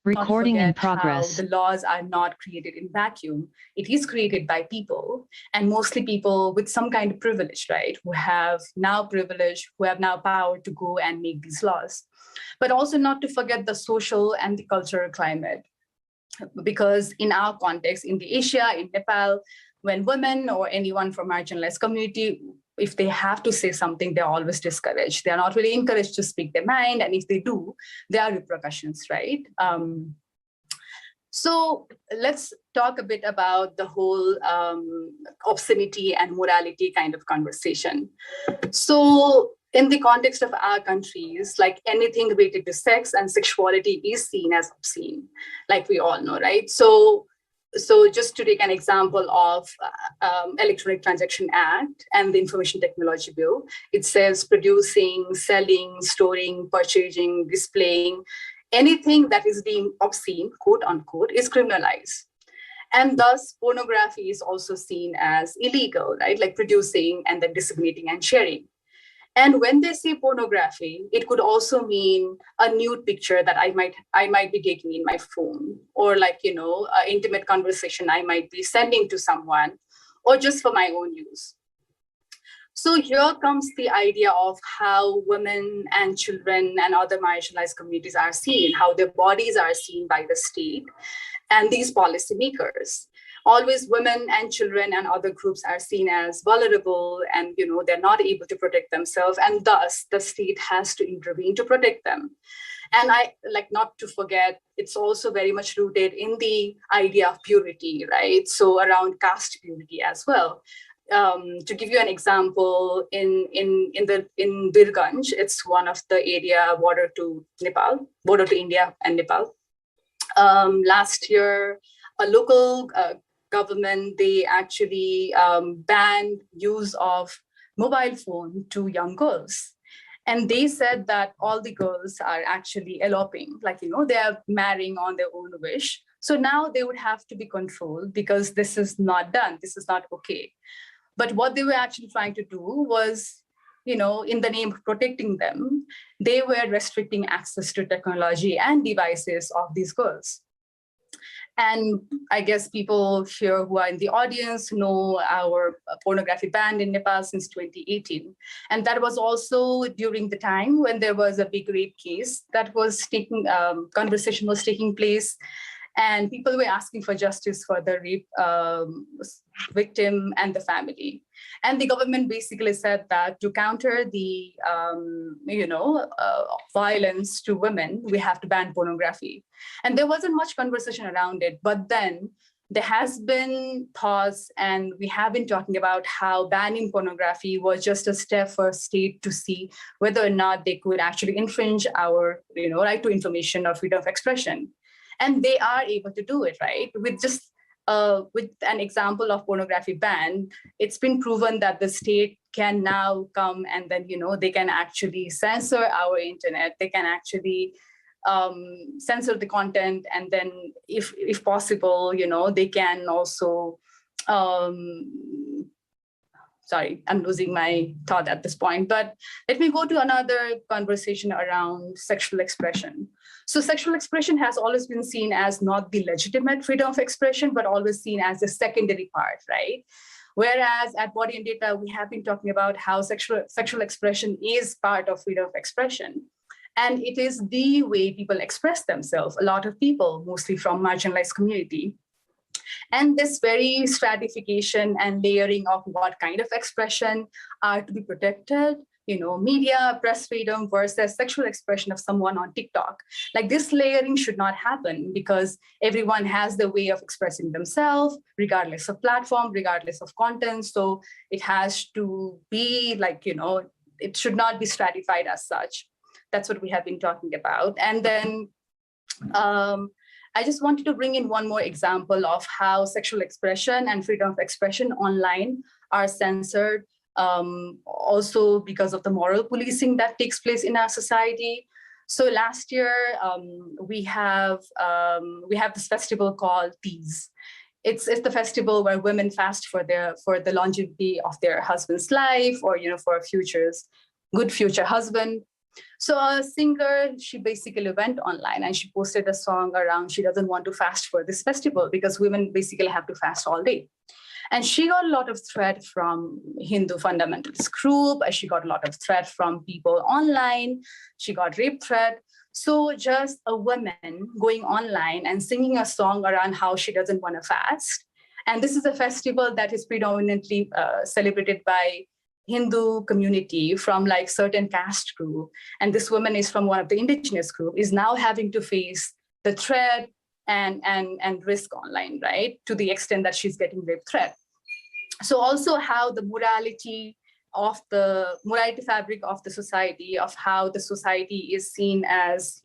Recording in how progress. the laws are not created in vacuum. It is created by people, and mostly people with some kind of privilege, right? Who have now privilege, who have now power to go and make these laws. But also not to forget the social and the cultural climate. Because in our context, in the Asia, in Nepal, when women or anyone from marginalized community, if they have to say something, they're always discouraged. They're not really encouraged to speak their mind. And if they do, there are repercussions, right? So let's talk a bit about the whole obscenity and morality kind of conversation. So in the context of our countries, like anything related to sex and sexuality is seen as obscene, like we all know, right? So just to take an example of Electronic Transaction Act and the Information Technology Bill, it says producing, selling, storing, purchasing, displaying, anything that is deemed obscene, quote unquote, is criminalized. And thus pornography is also seen as illegal, right? Like producing and then disseminating and sharing. And when they say pornography, it could also mean a nude picture that I might be taking in my phone, or like, you know, an intimate conversation I might be sending to someone, or just for my own use. So here comes the idea of how women and children and other marginalized communities are seen, how their bodies are seen by the state and these policymakers. Always women and children and other groups are seen as vulnerable, and you know, they're not able to protect themselves, and thus the state has to intervene to protect them. And I like not to forget, it's also very much rooted in the idea of purity, right? So around caste purity as well. To give you an example, in Birganj, it's one of the area border to Nepal, border to India and Nepal. Last year, a local government, they actually banned use of mobile phone to young girls. And they said that all the girls are actually eloping, like, you know, they are marrying on their own wish. So now they would have to be controlled because this is not done. This is not okay. But what they were actually trying to do was, you know, in the name of protecting them, they were restricting access to technology and devices of these girls. And I guess people here who are in the audience know our pornography ban in Nepal since 2018. And that was also during the time when there was a big rape case that was taking, conversation was taking place. And people were asking for justice for the rape victim and the family. And the government basically said that to counter the violence to women, we have to ban pornography. And there wasn't much conversation around it, but then there has been pause, and we have been talking about how banning pornography was just a step for state to see whether or not they could actually infringe our right to information or freedom of expression. And they are able to do it, right? With just with an example of pornography ban, it's been proven that the state can now come and then, they can actually censor our internet. They can actually censor the content. And then if possible, they can also, sorry, I'm losing my thought at this point, but let me go to another conversation around sexual expression. So sexual expression has always been seen as not the legitimate freedom of expression, but always seen as the secondary part, right? Whereas at Body and Data, we have been talking about how sexual expression is part of freedom of expression. And it is the way people express themselves, a lot of people, mostly from marginalized community. And this very stratification and layering of what kind of expression are to be protected, media, press freedom versus sexual expression of someone on TikTok. Like this layering should not happen because everyone has their way of expressing themselves, regardless of platform, regardless of content. So it has to be like, it should not be stratified as such. That's what we have been talking about. And then I just wanted to bring in one more example of how sexual expression and freedom of expression online are censored, also because of the moral policing that takes place in our society. So last year, we have this festival called Tease. It's the festival where women fast for the longevity of their husband's life, or for a good future husband. So a singer, she basically went online and she posted a song around she doesn't want to fast for this festival because women basically have to fast all day. And she got a lot of threat from Hindu fundamentalist group. She got a lot of threat from people online. She got rape threat. So just a woman going online and singing a song around how she doesn't want to fast. And this is a festival that is predominantly celebrated by Hindu community from like certain caste group. And this woman is from one of the indigenous group, is now having to face the threat and risk online, right? To the extent that she's getting rape threat. So also how the morality fabric of the society, of how the society is seen as,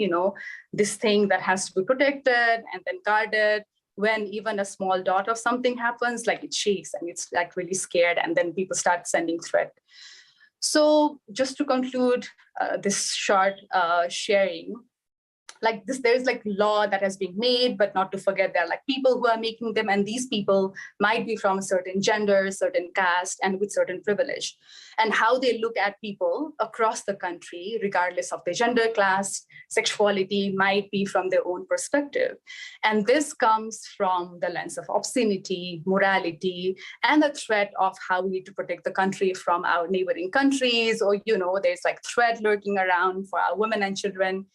this thing that has to be protected and then guarded. When even a small dot of something happens, like it shakes and it's like really scared, and then people start sending threat. So just to conclude this short sharing, like this, there's like law that has been made, but not to forget there are like people who are making them, and these people might be from a certain gender, certain caste, and with certain privilege. And how they look at people across the country, regardless of their gender, class, sexuality, might be from their own perspective. And this comes from the lens of obscenity, morality, and the threat of how we need to protect the country from our neighboring countries, or, there's like threat lurking around for our women and children,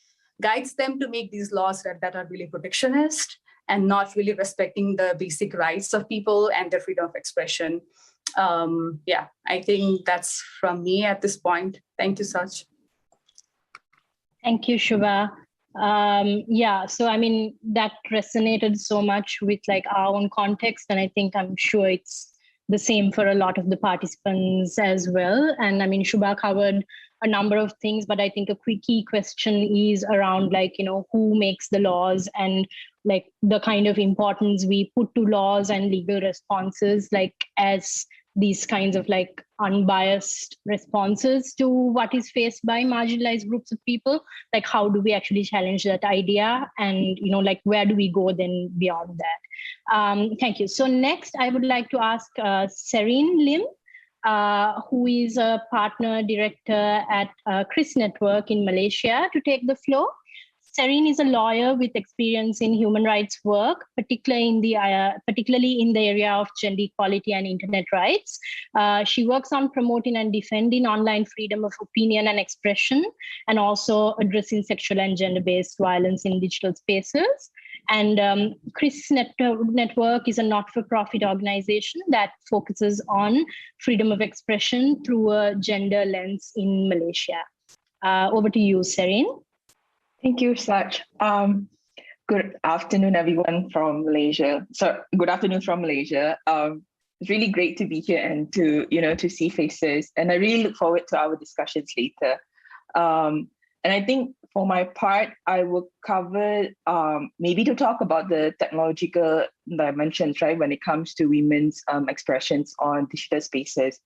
guides them to make these laws that are really protectionist and not really respecting the basic rights of people and their freedom of expression. I think that's from me at this point. Thank you, Sach. Thank you, Shubha. So I mean, that resonated so much with like our own context, and I think I'm sure it's the same for a lot of the participants as well. And I mean, Shubha covered a number of things, but I think a key question is around like, who makes the laws and like the kind of importance we put to laws and legal responses, like as these kinds of like unbiased responses to what is faced by marginalized groups of people. Like, how do we actually challenge that idea? And, like, where do we go then beyond that? Thank you. So next, I would like to ask Serene Lim, who is a partner director at Chris Network in Malaysia, to take the floor. Serene is a lawyer with experience in human rights work, particularly in the area of gender equality and internet rights. She works on promoting and defending online freedom of opinion and expression, and also addressing sexual and gender-based violence in digital spaces. And Chris Network is a not-for-profit organization that focuses on freedom of expression through a gender lens in Malaysia. Over to you, Serene. Thank you, Sach. Good afternoon, everyone from Malaysia. So, good afternoon from Malaysia. It's really great to be here and to see faces. And I really look forward to our discussions later. And I think for my part, I will cover maybe to talk about the technological dimensions, right, when it comes to women's expressions on digital spaces.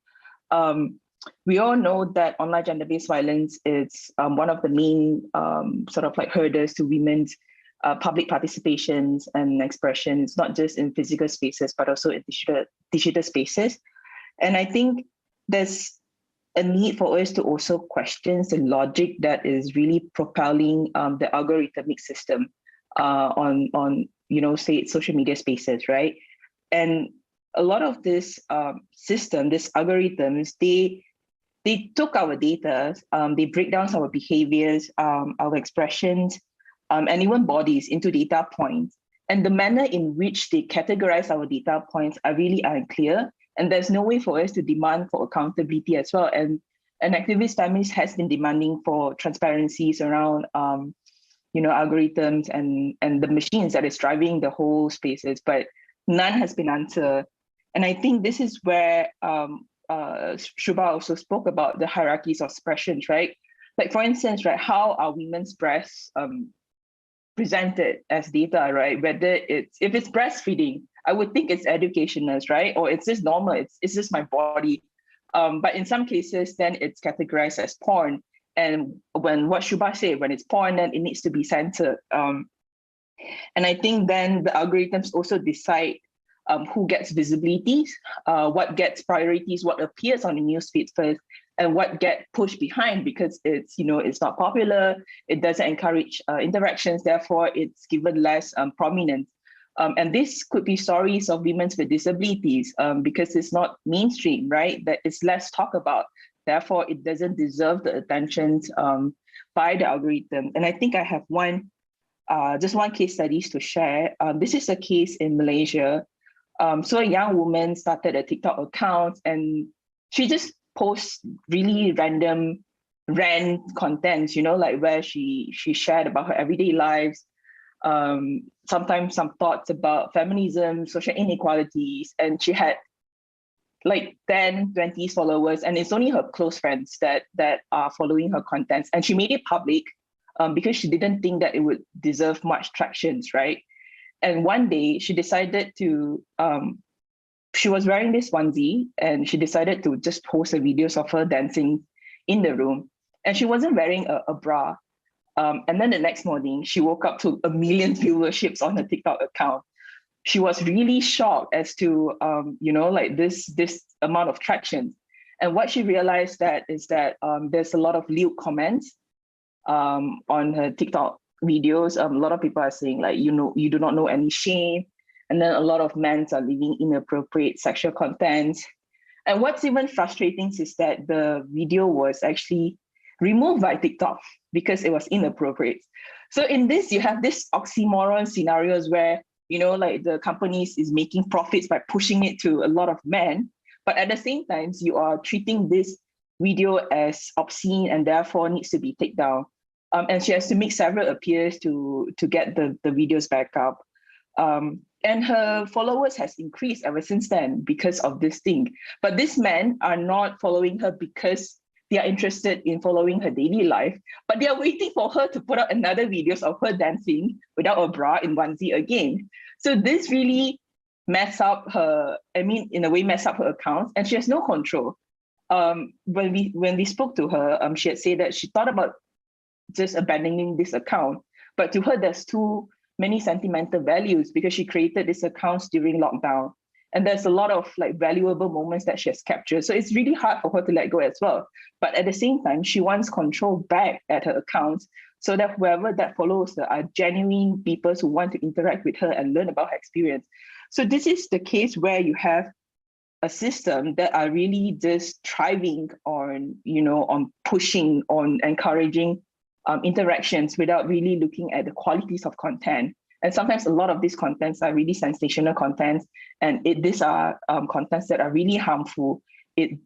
We all know that online gender-based violence is one of the main sort of like hurdles to women's public participations and expressions, not just in physical spaces, but also in digital spaces. And I think there's a need for us to also question the logic that is really propelling the algorithmic system on say social media spaces, right? And a lot of this system, these algorithms, they took our data, they break down our behaviors, our expressions, and even bodies into data points. And the manner in which they categorize our data points are really unclear. And there's no way for us to demand for accountability as well. And activist feminist has been demanding for transparencies around algorithms and the machines that is driving the whole spaces, but none has been answered. And I think this is where Shubha also spoke about the hierarchies of expressions, right? Like, for instance, right, how are women's breasts presented as data, right? Whether if it's breastfeeding, I would think it's educational, right? Or it's just normal, it's just my body. But in some cases, then it's categorized as porn. And when what Shubha said, when it's porn, then it needs to be censored. And I think then the algorithms also decide who gets visibilities, what gets priorities, what appears on the newsfeed first, and what get pushed behind because it's, it's not popular, it doesn't encourage interactions, therefore it's given less prominence. And this could be stories of women with disabilities because it's not mainstream, right? That it's less talked about. Therefore, it doesn't deserve the attention by the algorithm. And I think I have just one case studies to share. This is a case in Malaysia. So a young woman started a TikTok account and she just posts really random rant contents, like where she shared about her everyday lives, sometimes some thoughts about feminism, social inequalities, and she had like 10, 20 followers, and it's only her close friends that are following her contents. And she made it public because she didn't think that it would deserve much tractions, right? And one day she decided to, she was wearing this onesie and she decided to just post a videos of her dancing in the room. And she wasn't wearing a bra. And then the next morning, she woke up to 1 million viewerships on her TikTok account. She was really shocked as to, like this amount of traction. And what she realized is that there's a lot of lewd comments on her TikTok videos. A lot of people are saying like, you do not know any shame. And then a lot of men are leaving inappropriate sexual content. And what's even frustrating is that the video was actually removed by TikTok because it was inappropriate. So in this, you have this oxymoron scenarios where, like the companies is making profits by pushing it to a lot of men, but at the same time, you are treating this video as obscene and therefore needs to be taken down. And she has to make several appeals to get the videos back up. And her followers has increased ever since then because of this thing. But these men are not following her because they are interested in following her daily life, but they are waiting for her to put out another videos of her dancing without a bra in onesie again. So this really mess up her, in a way mess up her account, and she has no control. When we spoke to her, she had said that she thought about just abandoning this account, but to her there's too many sentimental values because she created this accounts during lockdown. And there's a lot of like valuable moments that she has captured. So it's really hard for her to let go as well. But at the same time, she wants control back at her accounts so that whoever that follows her are genuine people who want to interact with her and learn about her experience. So this is the case where you have a system that are really just thriving on, on pushing, on encouraging interactions without really looking at the qualities of content. And sometimes a lot of these contents are really sensational contents, and these are contents that are really harmful. It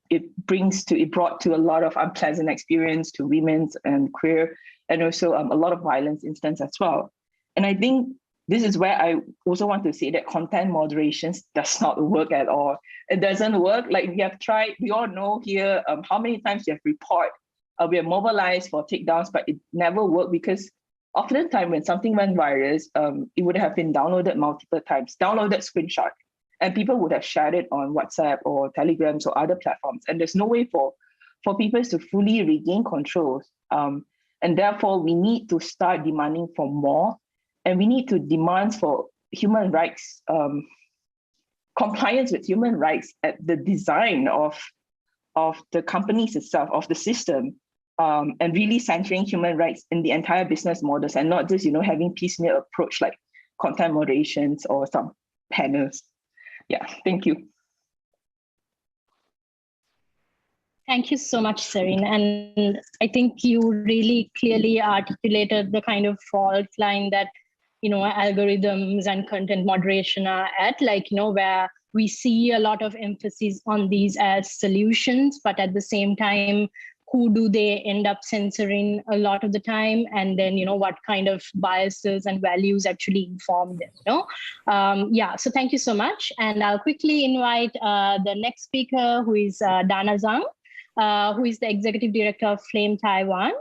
brought to a lot of unpleasant experience to women and queer, and also a lot of violence instances as well. And I think this is where I also want to say that content moderation does not work at all. It doesn't work. Like we have tried, we all know here how many times we have reported, we have mobilized for takedowns, but it never worked because often the time when something went viral, it would have been downloaded multiple times, downloaded screenshot, and people would have shared it on WhatsApp or Telegrams or other platforms. And there's no way for people to fully regain control. And therefore, we need to start demanding for more, and we need to demand for human rights, compliance with human rights at the design of the companies itself, of the system. And really centering human rights in the entire business models and not just, having piecemeal approach like content moderations or some panels. Yeah, thank you. Thank you so much, Serene. And I think you really clearly articulated the kind of fault line that, algorithms and content moderation are at, where we see a lot of emphasis on these as solutions, but at the same time, who do they end up censoring a lot of the time? And then, what kind of biases and values actually inform them, so thank you so much. And I'll quickly invite the next speaker, who is Dana Zhang, who is the Executive Director of Flame Taiwan.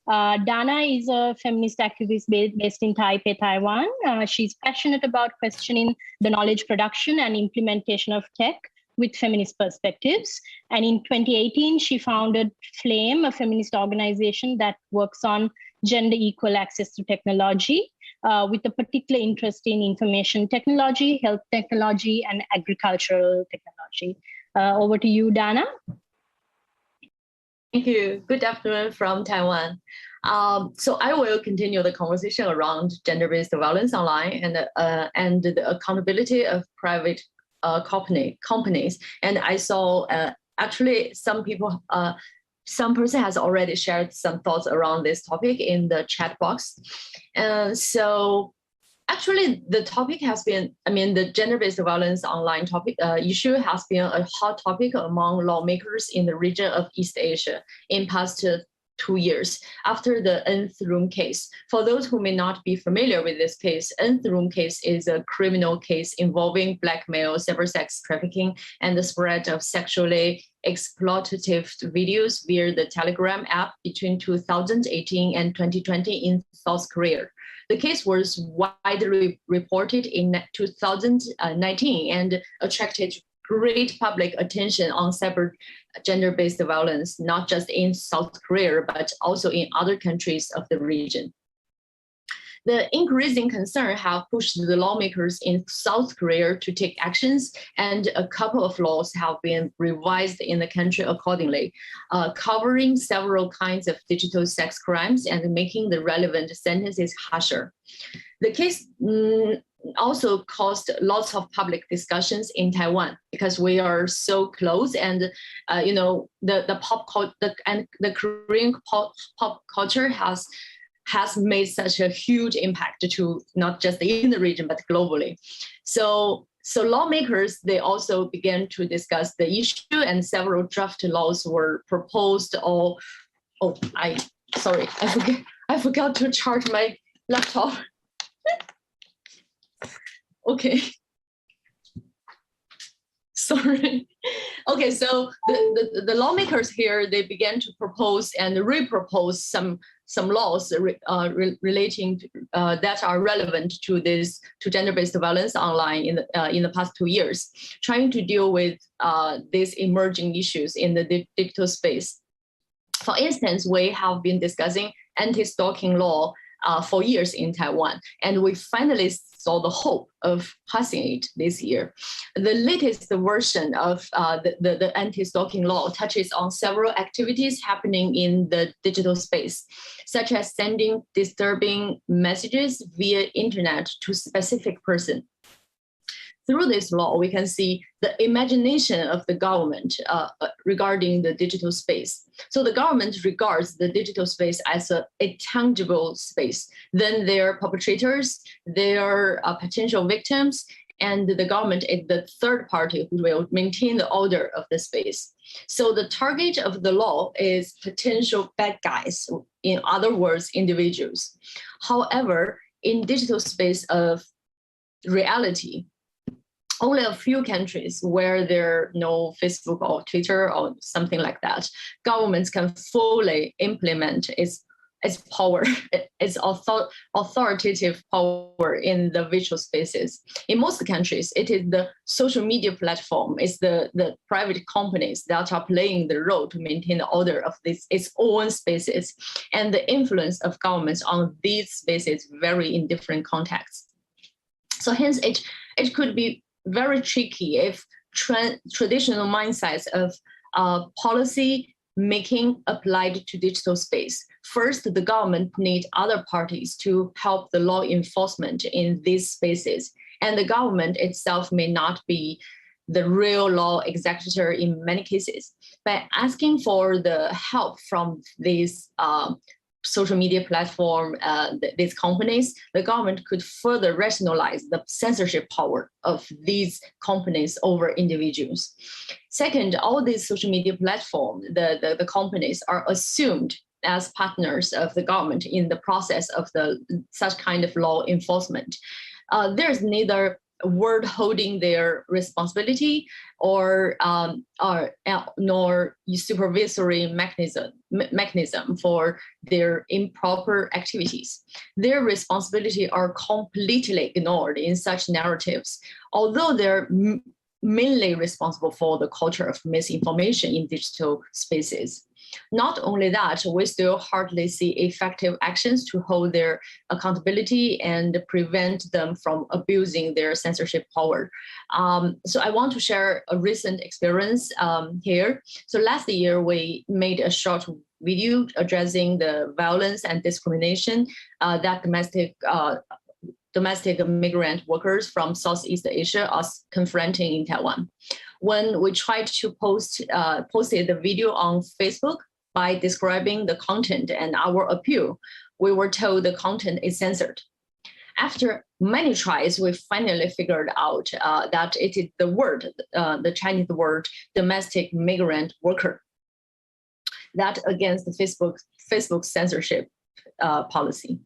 Dana is a feminist activist based in Taipei, Taiwan. She's passionate about questioning the knowledge production and implementation of tech with feminist perspectives. And in 2018, she founded Flame, a feminist organization that works on gender equal access to technology, with a particular interest in information technology, health technology, and agricultural technology. Over to you, Dana. Thank you. Good afternoon from Taiwan. So I will continue the conversation around gender-based violence online and the accountability of private companies. And I saw actually some people, some person has already shared some thoughts around this topic in the chat box. So actually, the topic has been, the gender-based violence online topic issue has been a hot topic among lawmakers in the region of East Asia in past 2 years after the nth room case. For those who may not be familiar with this case, nth room case is a criminal case involving blackmail, cyber-sex trafficking, and the spread of sexually exploitative videos via the Telegram app between 2018 and 2020 in South Korea. The case was widely reported in 2019 and attracted great public attention on cyber gender-based violence, not just in South Korea, but also in other countries of the region. The increasing concern have pushed the lawmakers in South Korea to take actions, and a couple of laws have been revised in the country accordingly, covering several kinds of digital sex crimes and making the relevant sentences harsher. The case also caused lots of public discussions in Taiwan because we are so close, and the pop culture and the Korean pop culture has made such a huge impact to not just in the region but globally. So lawmakers, they also began to discuss the issue, and several draft laws were proposed. I forgot to charge my laptop. Okay. Sorry. Okay, so the lawmakers here, they began to propose and repropose some laws relating to, that are relevant to gender-based violence online in the past 2 years, trying to deal with these emerging issues in the digital space. For instance, we have been discussing anti-stalking law for years in Taiwan, and we finally saw the hope of passing it this year. The latest version of the anti-stalking law touches on several activities happening in the digital space, such as sending disturbing messages via internet to specific person. Through this law, we can see the imagination of the government regarding the digital space. So the government regards the digital space as a tangible space. Then their perpetrators, their potential victims, and the government is the third party who will maintain the order of the space. So the target of the law is potential bad guys, in other words, individuals. However, in digital space of reality, only a few countries where there are no Facebook or Twitter or something like that, governments can fully implement its power, its authoritative power in the virtual spaces. In most countries, it is the social media platform, it's the private companies that are playing the role to maintain the order of its own spaces, and the influence of governments on these spaces vary in different contexts. So hence, it could be very tricky if traditional mindsets of policy making applied to digital space. First, the government needs other parties to help the law enforcement in these spaces, and the government itself may not be the real law executor in many cases. By asking for the help from these social media platform, these companies, the government could further rationalize the censorship power of these companies over individuals. Second, all these social media platforms, the companies are assumed as partners of the government in the process of such kind of law enforcement. There's neither word holding their responsibility or nor supervisory mechanism for their improper activities. Their responsibility are completely ignored in such narratives, although they're mainly responsible for the culture of misinformation in digital spaces. Not only that, we still hardly see effective actions to hold their accountability and prevent them from abusing their censorship power. So I want to share a recent experience here. So last year, we made a short video addressing the violence and discrimination that domestic migrant workers from Southeast Asia are confronting in Taiwan. When we tried to posted the video on Facebook by describing the content and our appeal, we were told the content is censored. After many tries, we finally figured out that it is the word, the Chinese word, domestic migrant worker, that against the Facebook censorship policy.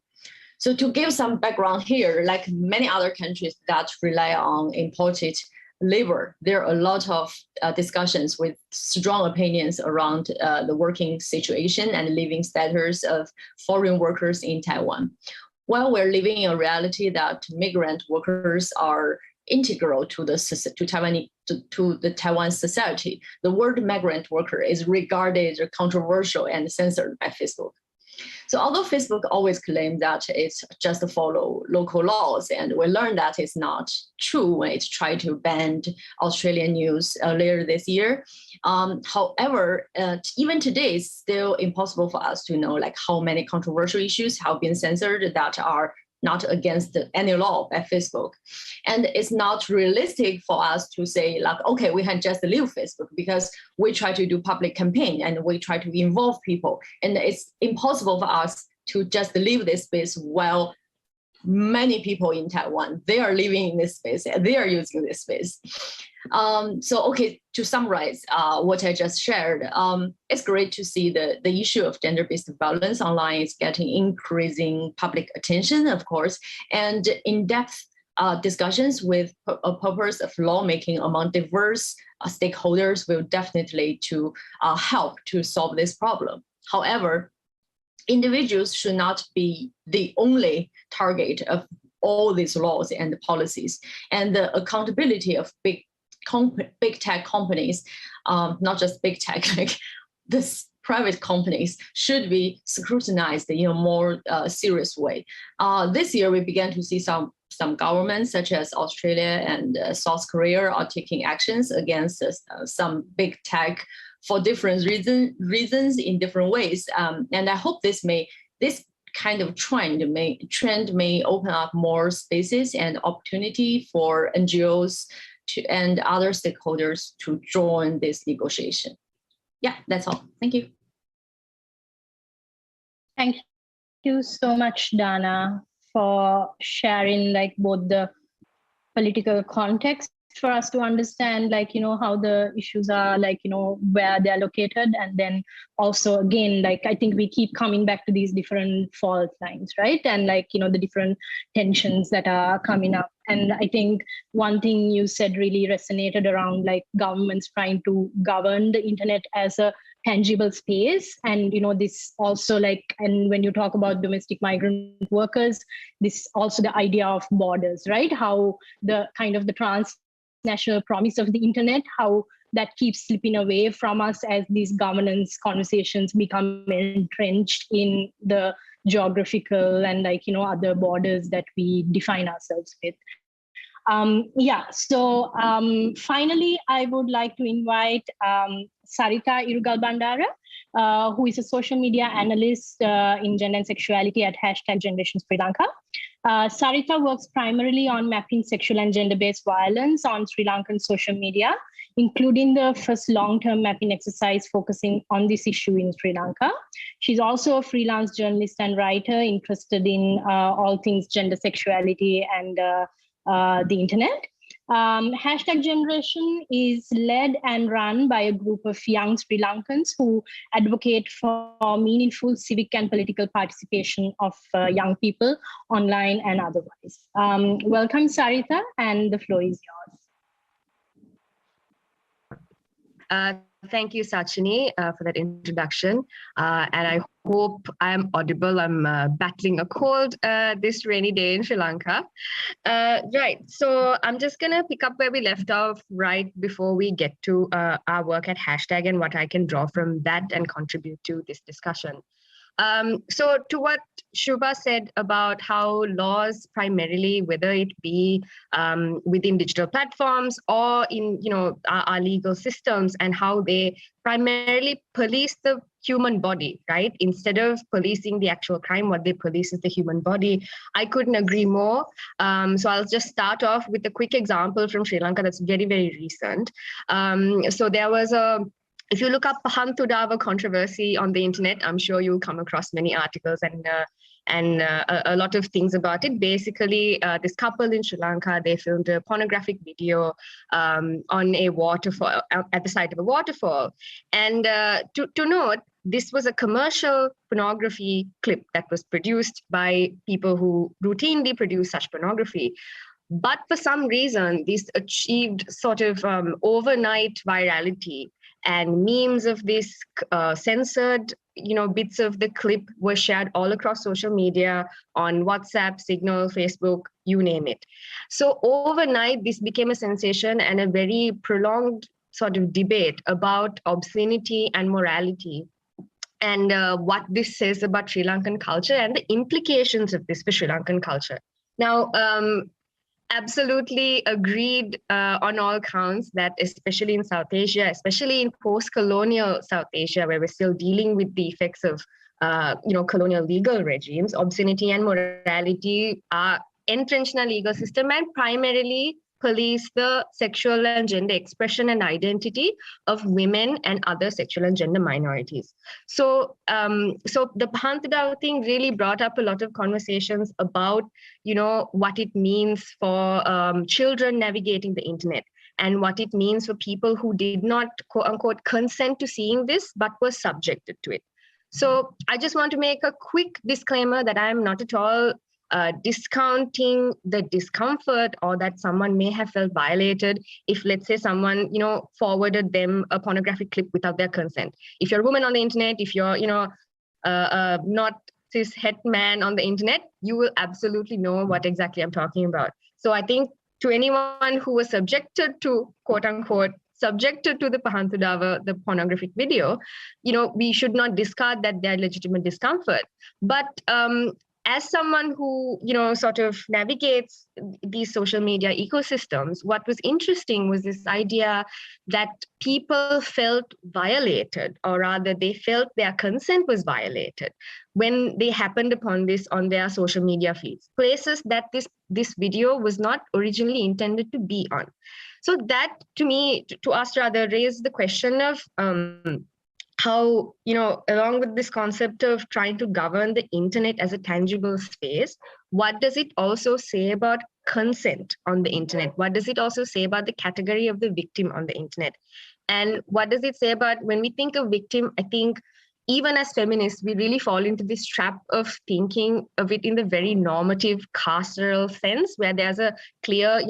So to give some background here, like many other countries that rely on imported labor, there are a lot of discussions with strong opinions around the working situation and living status of foreign workers in Taiwan. While we're living in a reality that migrant workers are integral to the Taiwan society, the word migrant worker is regarded as controversial and censored by Facebook. So although Facebook always claims that it's just to follow local laws, and we learned that it's not true when it tried to ban Australian news earlier this year. However, even today, it's still impossible for us to know like how many controversial issues have been censored that are not against any law by Facebook. And it's not realistic for us to say like, okay, we can just leave Facebook because we try to do public campaign and we try to involve people. And it's impossible for us to just leave this space while many people in Taiwan, they are living in this space, they are using this space. So, okay, to summarize what I just shared, it's great to see the issue of gender-based violence online is getting increasing public attention, of course, and in-depth discussions with a purpose of lawmaking among diverse stakeholders will definitely to help to solve this problem. However, individuals should not be the only target of all these laws and policies, and the accountability of big tech companies, not just big tech, like this private companies should be scrutinized in a more serious way. This year, we began to see some governments, such as Australia and South Korea, are taking actions against some big tech for different reasons in different ways. And I hope this kind of trend may open up more spaces and opportunity for NGOs and other stakeholders to join this negotiation. Yeah, that's all. Thank you. Thank you so much, Dana, for sharing like both the political context for us to understand, like, how the issues are, like, where they're located. And then also, again, like, I think we keep coming back to these different fault lines, right? And like, the different tensions that are coming up. And I think one thing you said really resonated around like governments trying to govern the internet as a tangible space. And, this also like, and when you talk about domestic migrant workers, this also the idea of borders, right? How the kind of the transnational promise of the internet, how that keeps slipping away from us as these governance conversations become entrenched in the geographical and like, other borders that we define ourselves with. So finally, I would like to invite Sarita Irugal-Bandara, who is a social media analyst in gender and sexuality at #Generation Sri Lanka. Sarita works primarily on mapping sexual and gender-based violence on Sri Lankan social media, including the first long-term mapping exercise focusing on this issue in Sri Lanka. She's also a freelance journalist and writer interested in all things gender, sexuality, and the internet. #Generation is led and run by a group of young Sri Lankans who advocate for meaningful civic and political participation of young people online and otherwise. Welcome, Sarita, and the floor is yours. Thank you, Sachini, for that introduction. And I hope hope I'm audible. I'm battling a cold this rainy day in Sri Lanka. Right, so I'm just going to pick up where we left off right before we get to our work at Hashtag and what I can draw from that and contribute to this discussion. So to what Shubha said about how laws primarily, whether it be within digital platforms or in our legal systems, and how they primarily police the human body, right? Instead of policing the actual crime, what they police is the human body. I couldn't agree more. So I'll just start off with a quick example from Sri Lanka that's very, very recent. So there was if you look up Pahantudava controversy on the internet, I'm sure you'll come across many articles and a lot of things about it. Basically, this couple in Sri Lanka, they filmed a pornographic video on a waterfall, at the site of a waterfall. And to note, this was a commercial pornography clip that was produced by people who routinely produce such pornography. But for some reason, this achieved sort of overnight virality, and memes of this censored, bits of the clip were shared all across social media, on WhatsApp, Signal, Facebook, you name it. So overnight, this became a sensation and a very prolonged sort of debate about obscenity and morality, and what this says about Sri Lankan culture and the implications of this for Sri Lankan culture. Now, absolutely agreed on all counts that especially in South Asia, especially in post-colonial South Asia, where we're still dealing with the effects of colonial legal regimes, obscenity and morality are entrenched in our legal system and primarily police the sexual and gender expression and identity of women and other sexual and gender minorities. So the Pahantudava thing really brought up a lot of conversations about, what it means for children navigating the internet, and what it means for people who did not, quote unquote, consent to seeing this, but were subjected to it. So I just want to make a quick disclaimer that I'm not at all discounting the discomfort or that someone may have felt violated if, let's say, someone, forwarded them a pornographic clip without their consent. If you're a woman on the internet, if you're, not cis het man on the internet, you will absolutely know what exactly I'm talking about. So I think to anyone who was subjected to, quote unquote, subjected to the Pahantudava, the pornographic video, we should not discard that they're legitimate discomfort. But as someone who, sort of navigates these social media ecosystems, what was interesting was this idea that people felt violated, or rather they felt their consent was violated when they happened upon this on their social media feeds, places that this video was not originally intended to be on. So that, to me, to us rather, raised the question of how, along with this concept of trying to govern the internet as a tangible space, what does it also say about consent on the internet? What does it also say about the category of the victim on the internet? And what does it say about, when we think of victim, I think even as feminists, we really fall into this trap of thinking of it in the very normative carceral sense, where there's a clear,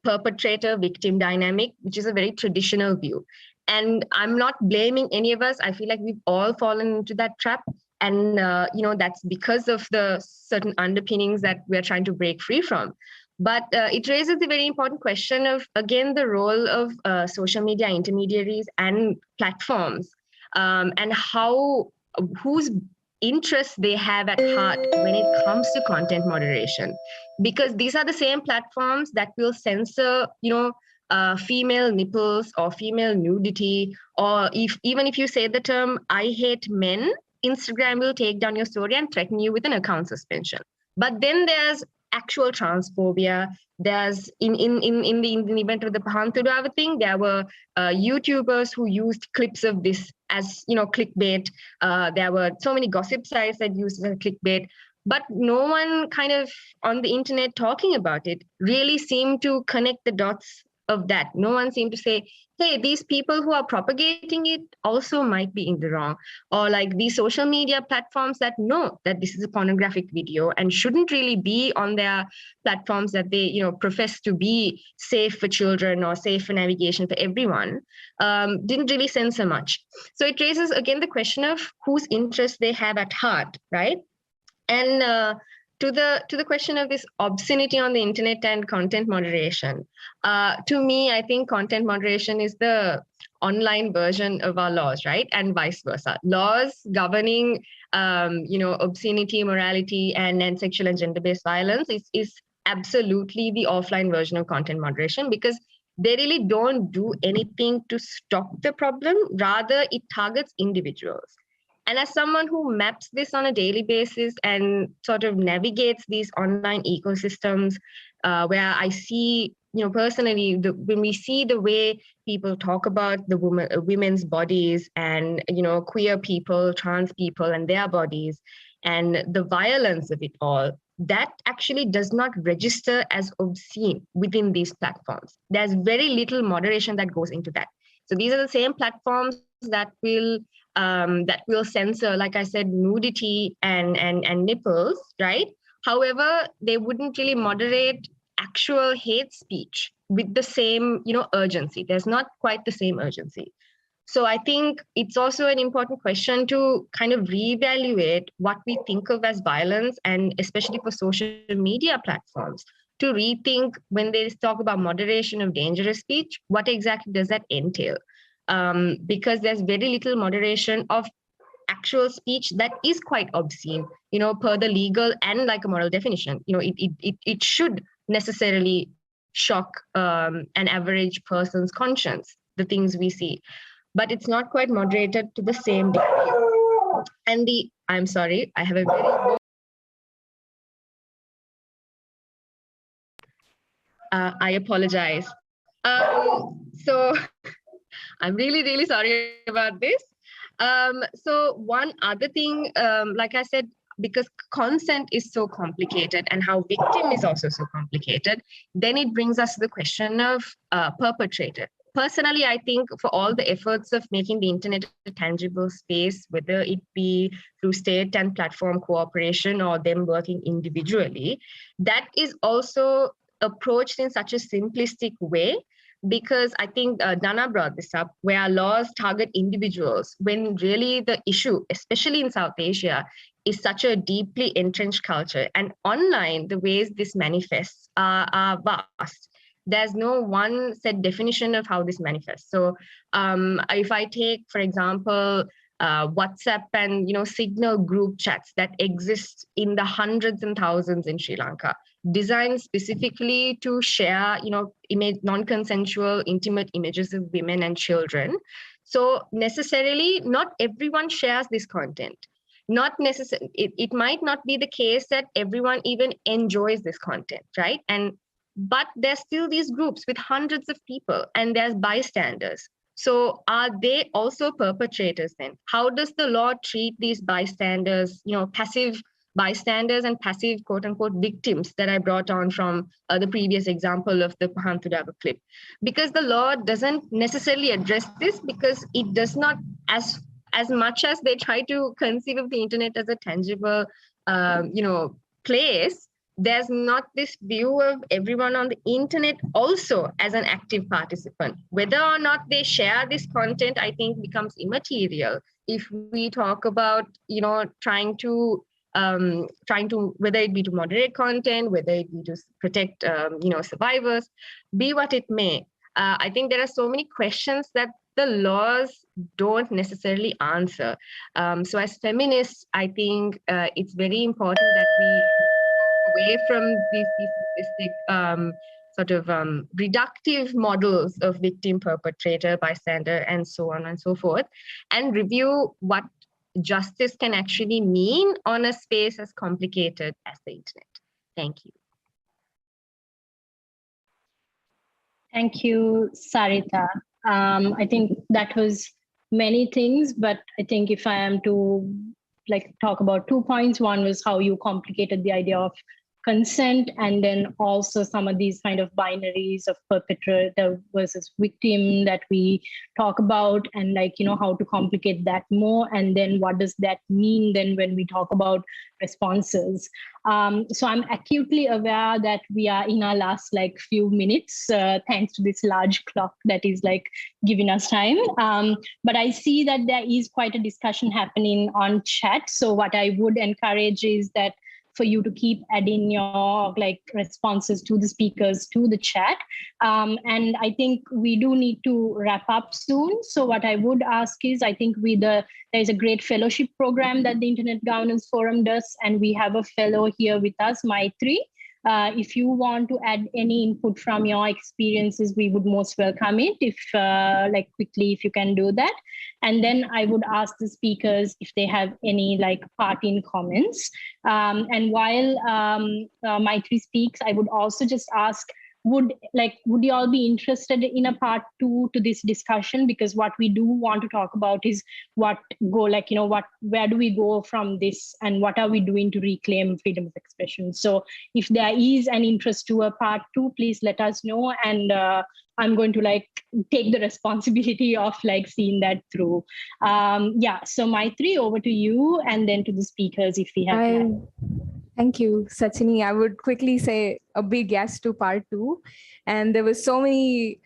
perpetrator-victim dynamic, which is a very traditional view. And I'm not blaming any of us. I feel like we've all fallen into that trap. And, that's because of the certain underpinnings that we're trying to break free from. But it raises the very important question of, again, the role of social media intermediaries and platforms, and whose interests they have at heart when it comes to content moderation. Because these are the same platforms that will censor, female nipples or female nudity, or even if you say the term "I hate men," Instagram will take down your story and threaten you with an account suspension. But then there's actual transphobia. There's in the event of the Pahantudava thing, there were YouTubers who used clips of this as clickbait. There were so many gossip sites that used it as clickbait. But no one kind of on the internet talking about it really seemed to connect the dots of that. No one seemed to say, hey, these people who are propagating it also might be in the wrong. Or like these social media platforms that know that this is a pornographic video and shouldn't really be on their platforms that they, profess to be safe for children or safe for navigation for everyone, didn't really censor much. So it raises again the question of whose interest they have at heart, right? And to the question of this obscenity on the internet and content moderation, to me, I think content moderation is the online version of our laws, right? And vice versa. Laws governing, obscenity, morality, and sexual and gender-based violence is absolutely the offline version of content moderation, because they really don't do anything to stop the problem. Rather, it targets individuals. And as someone who maps this on a daily basis and sort of navigates these online ecosystems, where I see, personally, when we see the way people talk about the women's bodies and, queer people, trans people and their bodies, and the violence of it all, that actually does not register as obscene within these platforms. There's very little moderation that goes into that. So these are the same platforms that will censor, like I said, nudity and nipples, right? However, they wouldn't really moderate actual hate speech with the same, urgency. There's not quite the same urgency. So I think it's also an important question to kind of reevaluate what we think of as violence, and especially for social media platforms, to rethink when they talk about moderation of dangerous speech, what exactly does that entail? Because there's very little moderation of actual speech that is quite obscene, per the legal and like a moral definition. It should necessarily shock an average person's conscience, the things we see, but it's not quite moderated to the same degree. And I'm sorry, I have a very I apologize. So I'm really, really sorry about this. So one other thing, like I said, because consent is so complicated and how victim is also so complicated, then it brings us to the question of perpetrator. Personally, I think for all the efforts of making the internet a tangible space, whether it be through state and platform cooperation or them working individually, that is also approached in such a simplistic way, because I think Dana brought this up, where laws target individuals when really the issue, especially in South Asia, is such a deeply entrenched culture. And online, the ways this manifests are vast. There's no one set definition of how this manifests. So if I take, for example, WhatsApp and Signal group chats that exist in the hundreds and thousands in Sri Lanka, designed specifically to share, non-consensual, intimate images of women and children. So necessarily, not everyone shares this content. Not necessarily, it might not be the case that everyone even enjoys this content, right? But there's still these groups with hundreds of people, and there's bystanders. So are they also perpetrators then? How does the law treat these bystanders, passive bystanders and passive quote unquote victims that I brought on from the previous example of the Pahantudava clip? Because the law doesn't necessarily address this, because it does not, as much as they try to conceive of the internet as a tangible, place, there's not this view of everyone on the internet also as an active participant. Whether or not they share this content, I think becomes immaterial if we talk about, trying to whether it be to moderate content, whether it be to protect, survivors, be what it may. I think there are so many questions that the laws don't necessarily answer. So as feminists, I think it's very important that we away from these simplistic reductive models of victim, perpetrator, bystander, and so on and so forth, and review what justice can actually mean on a space as complicated as the internet. Thank you. Thank you, Sarita. I think that was many things, but I think if I am to talk about 2 points, one was how you complicated the idea of consent, and then also some of these kind of binaries of perpetrator versus victim that we talk about, and like, you know, how to complicate that more, and then what does that mean then when we talk about responses. So I'm acutely aware that we are in our last like few minutes, thanks to this large clock that is like giving us time. But I see that there is quite a discussion happening on chat. So what I would encourage is that for you to keep adding your like responses to the speakers to the chat. And I think we do need to wrap up soon. So what I would ask is, I think there's a great fellowship program that the Internet Governance Forum does, and we have a fellow here with us, Maitri. If you want to add any input from your experiences, we would most welcome it. If like quickly, if you can do that. And then I would ask the speakers if they have any like parting comments. And while Maitri speaks, I would also just ask, would you all be interested in a part 2 to this discussion? Because what we do want to talk about is where do we go from this, and what are we doing to reclaim freedom of expression? So if there is an interest to a part 2, please let us know, and I'm going to like take the responsibility of like seeing that through. So Maitri, over to you, and then to the speakers if we have. Thank you, Sachini. I would quickly say a big yes to part 2. And there were so many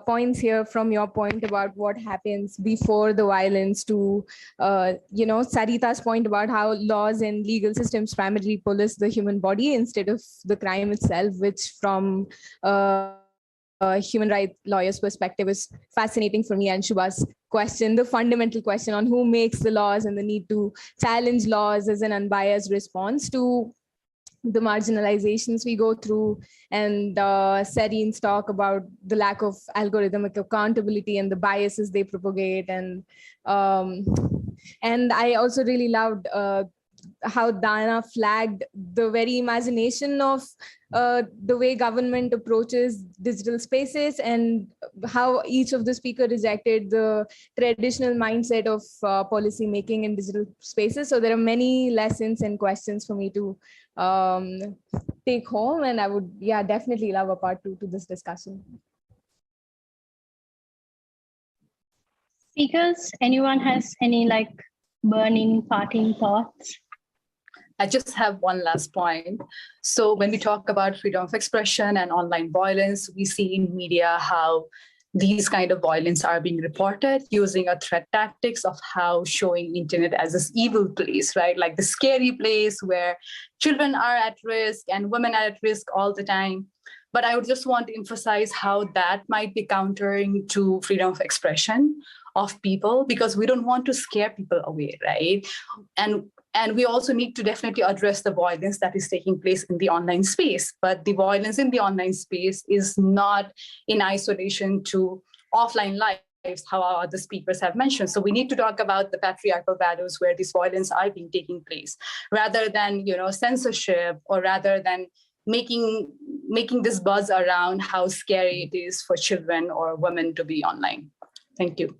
points here from your point about what happens before the violence to, Sarita's point about how laws and legal systems primarily police the human body instead of the crime itself, which from a human rights lawyer's perspective is fascinating for me. And Shubha's question, the fundamental question on who makes the laws and the need to challenge laws as an unbiased response to the marginalizations we go through, and Serin's talk about the lack of algorithmic accountability and the biases they propagate. And I also really loved how Dana flagged the very imagination of the way government approaches digital spaces, and how each of the speakers rejected the traditional mindset of policy making in digital spaces. So there are many lessons and questions for me to take home, and I would definitely love a part 2 to this discussion. Speakers, anyone has any like burning parting thoughts? I just have one last point. So when we talk about freedom of expression and online violence, we see in media how these kind of violence are being reported using a threat tactics of how showing internet as this evil place, right? Like the scary place where children are at risk and women are at risk all the time. But I would just want to emphasize how that might be countering to freedom of expression of people, because we don't want to scare people away, right? And we also need to definitely address the violence that is taking place in the online space. But the violence in the online space is not in isolation to offline lives, how our other speakers have mentioned. So we need to talk about the patriarchal values where this violence are being taking place, rather than censorship, or rather than making this buzz around how scary it is for children or women to be online. Thank you.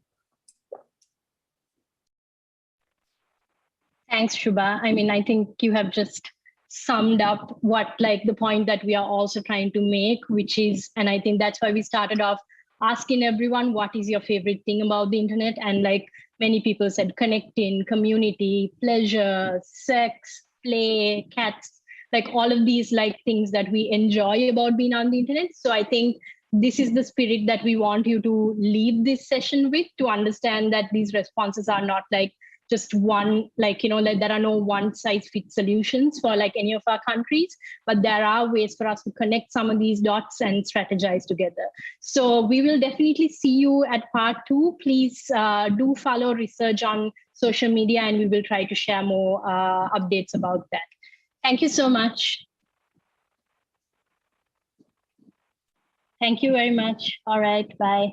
Thanks, Shubha. I mean, I think you have just summed up what like the point that we are also trying to make, which is, and I think that's why we started off asking everyone, what is your favorite thing about the internet? And like many people said, connecting, community, pleasure, sex, play, cats, like all of these like things that we enjoy about being on the internet. So I think this is the spirit that we want you to leave this session with, to understand that these responses are not like just one, like, like there are no one size fits solutions for like any of our countries, but there are ways for us to connect some of these dots and strategize together. So we will definitely see you at part 2. Please do follow research on social media, and we will try to share more updates about that. Thank you so much. Thank you very much. All right, bye.